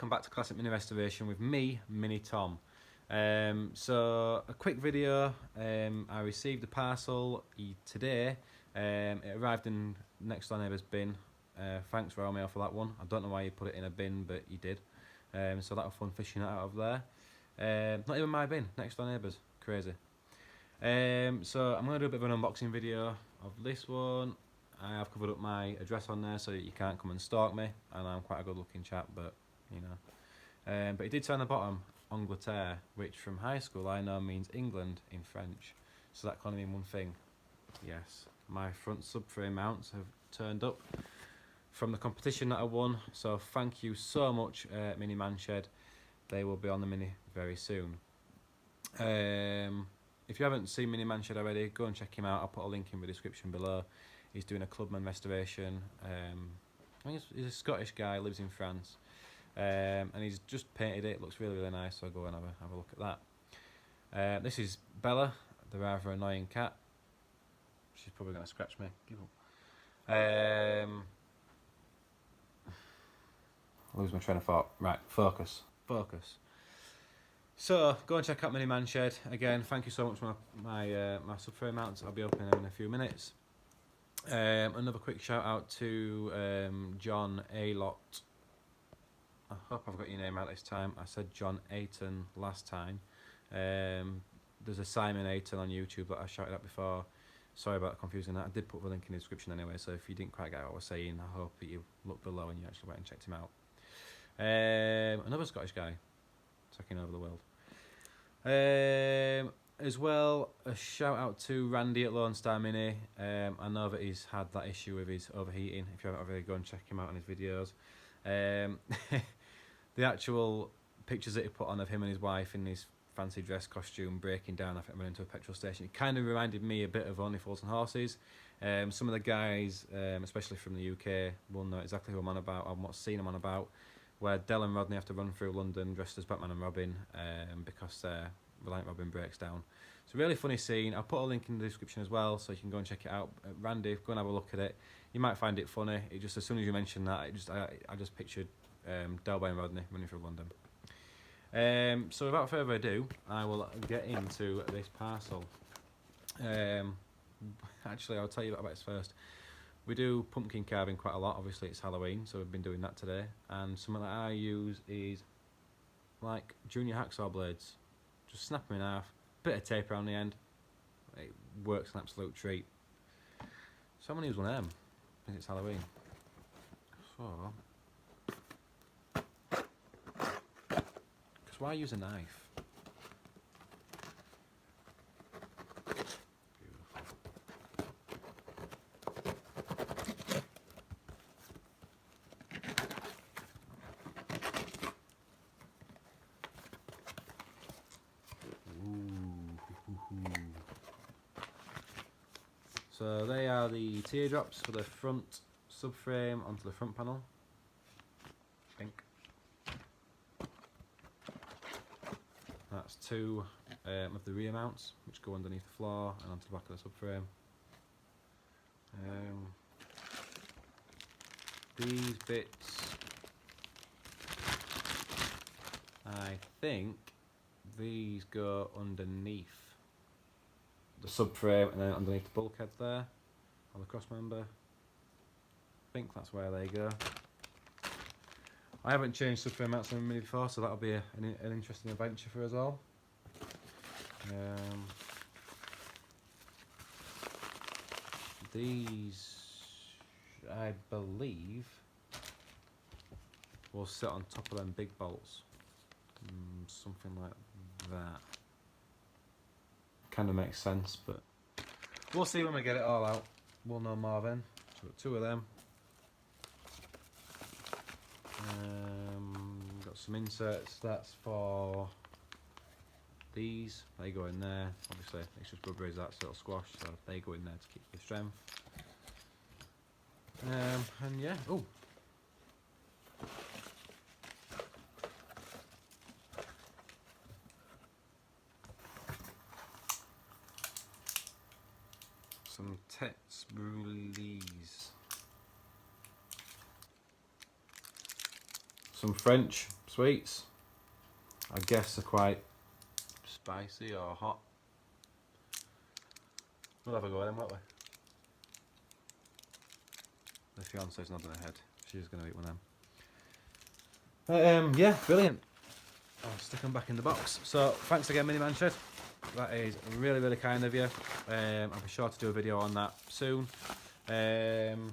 welcome back to Classic Mini Restoration with me, Mini Tom. So a quick video. I received a parcel today. It arrived in next door neighbour's bin. Thanks Romeo for that one. I don't know why you put it in a bin, but you did. So that was fun fishing it out of there. Not even my bin, next door neighbour's. Crazy. So I'm going to do a bit of an unboxing video of this one. I have covered up my address on there so that you can't come and stalk me, and I'm quite a good looking chap, but you know. But it did say on the bottom Angleterre, which from high school I know means England in French, so that can only mean one thing. Yes, my front subframe mounts have turned up from the competition that I won, so thank you so much, Mini Manshed. They will be on the Mini very soon. If you haven't seen Mini Manshed already, go and check him out. I'll put a link in the description below. He's doing a Clubman restoration. I think he's a Scottish guy, lives in France, and he's just painted it. It looks really nice, so I'll go and have a look at that. This is Bella, the rather annoying cat. She's probably going to scratch me. Give up. Lose my train of thought. Right, focus. So go and check out Mini Manshed. Again, thank you so much for my subframe mounts. I'll be opening them in a few minutes. Another quick shout out to John Alott. I hope I've got your name out this time. I said John Ayton last time. There's a Simon Ayton on YouTube that I shouted at before. Sorry about confusing that. I did put the link in the description anyway, so if you didn't quite get what I was saying, I hope that you looked below and you actually went and checked him out. Another Scottish guy taking over the world. As well, a shout out to Randy at Lone Star Mini. I know that he's had that issue with his overheating. If you haven't already, go and check him out on his videos. The actual pictures that he put on of him and his wife in his fancy dress costume breaking down after running into a petrol station, it kind of reminded me a bit of Only Fools and Horses. Some of the guys, especially from the UK, will know exactly who I'm on about and what scene I'm on about, where Del and Rodney have to run through London dressed as Batman and Robin because Reliant Robin breaks down. It's a really funny scene. I'll put a link in the description as well, so you can go and check it out. Randy, go and have a look at it. You might find it funny. It just, as soon as you mentioned that, I just pictured Delby and Rodney running through London. So without further ado, I will get into this parcel. Actually, I'll tell you about this first. We do pumpkin carving quite a lot. Obviously, it's Halloween, so we've been doing that today. And something that I use is like junior hacksaw blades. Just snap them in half, bit of tape around the end. It works an absolute treat. So I'm going to use one of them because it's Halloween. So, because why use a knife? So they are the teardrops for the front subframe onto the front panel. Pink. That's two of the rear mounts, which go underneath the floor and onto the back of the subframe. These bits, I think these go underneath the subframe and then underneath the bulkhead there on the cross member. I think that's where they go. I haven't changed subframe mounts on the Mini before, so that'll be an interesting adventure for us all. These, I believe, will sit on top of them big bolts. Something like that. Kind of makes sense, but we'll see when we get it all out. We'll know more then. So got two of them. Got some inserts. That's for these. They go in there. Obviously, it's just rubber as that, so it'll squash. So they go in there to keep the strength. And yeah. Oh. Some Tets Brulees. Some French sweets, I guess, are quite spicy or hot. We'll have a go at them, won't we? The fiance's nodding her head. She's going to eat one of them. Yeah, brilliant. I'll stick them back in the box. So, thanks again, Mini Man Shed. That is really, really kind of you. I'll be sure to do a video on that soon. And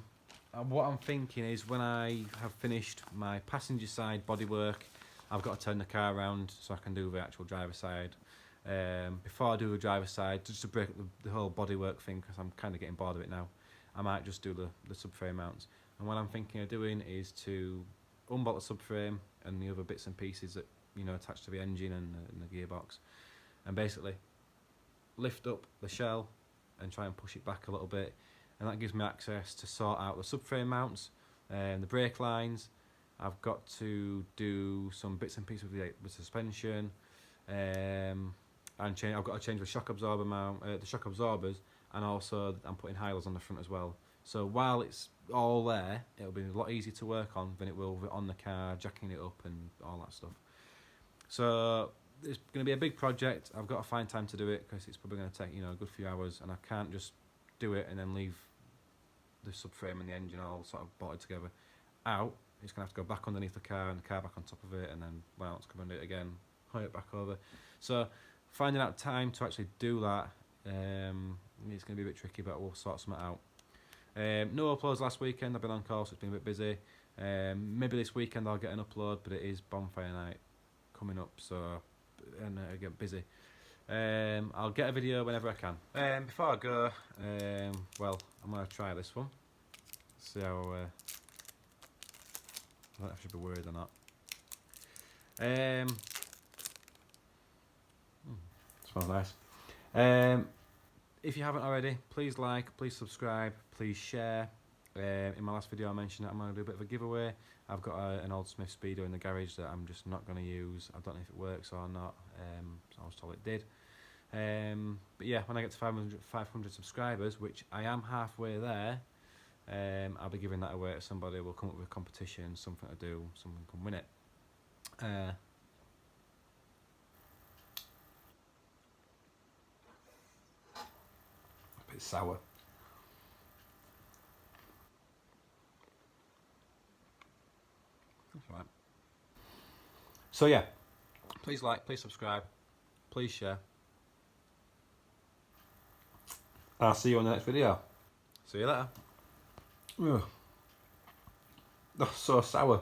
what I'm thinking is when I have finished my passenger side bodywork, I've got to turn the car around so I can do the actual driver side. Before I do the driver side, just to break up the whole bodywork thing, because I'm kind of getting bored of it now, I might just do the subframe mounts. And what I'm thinking of doing is to unbolt the subframe and the other bits and pieces that, you know, attach to the engine and the gearbox, and basically lift up the shell and try and push it back a little bit, and that gives me access to sort out the subframe mounts and the brake lines. I've got to do some bits and pieces with the suspension, and I've got to change the shock absorber mount, the shock absorbers, and also I'm putting highlers on the front as well. So while it's all there, it'll be a lot easier to work on than it will on the car, jacking it up and all that stuff. So it's going to be a big project. I've got to find time to do it because it's probably going to take, you know, a good few hours, and I can't just do it and then leave the subframe and the engine all sort of bolted together out. It's going to have to go back underneath the car and the car back on top of it, and then when else come under it again, hook it back over. So finding out time to actually do that, it's going to be a bit tricky, but we'll sort something out. No uploads last weekend. I've been on call, so it's been a bit busy. Maybe this weekend I'll get an upload, but it is bonfire night coming up, so and I get busy. I'll get a video whenever I can. Before I go, well, I'm going to try this one. See how. I don't know if I should be worried or not. Smells nice. If you haven't already, please like, please subscribe, please share. In my last video I mentioned that I'm going to do a bit of a giveaway. I've got an old Smith Speedo in the garage that I'm just not going to use. I don't know if it works or not. I was told it did. But yeah, when I get to 500 subscribers, which I am halfway there, I'll be giving that away to somebody. We'll come up with a competition, something to do, someone can win it. A bit sour. That's right. So yeah, please like, please subscribe, please share. I'll see you on the next video. See you later. Ugh. Oh, so sour.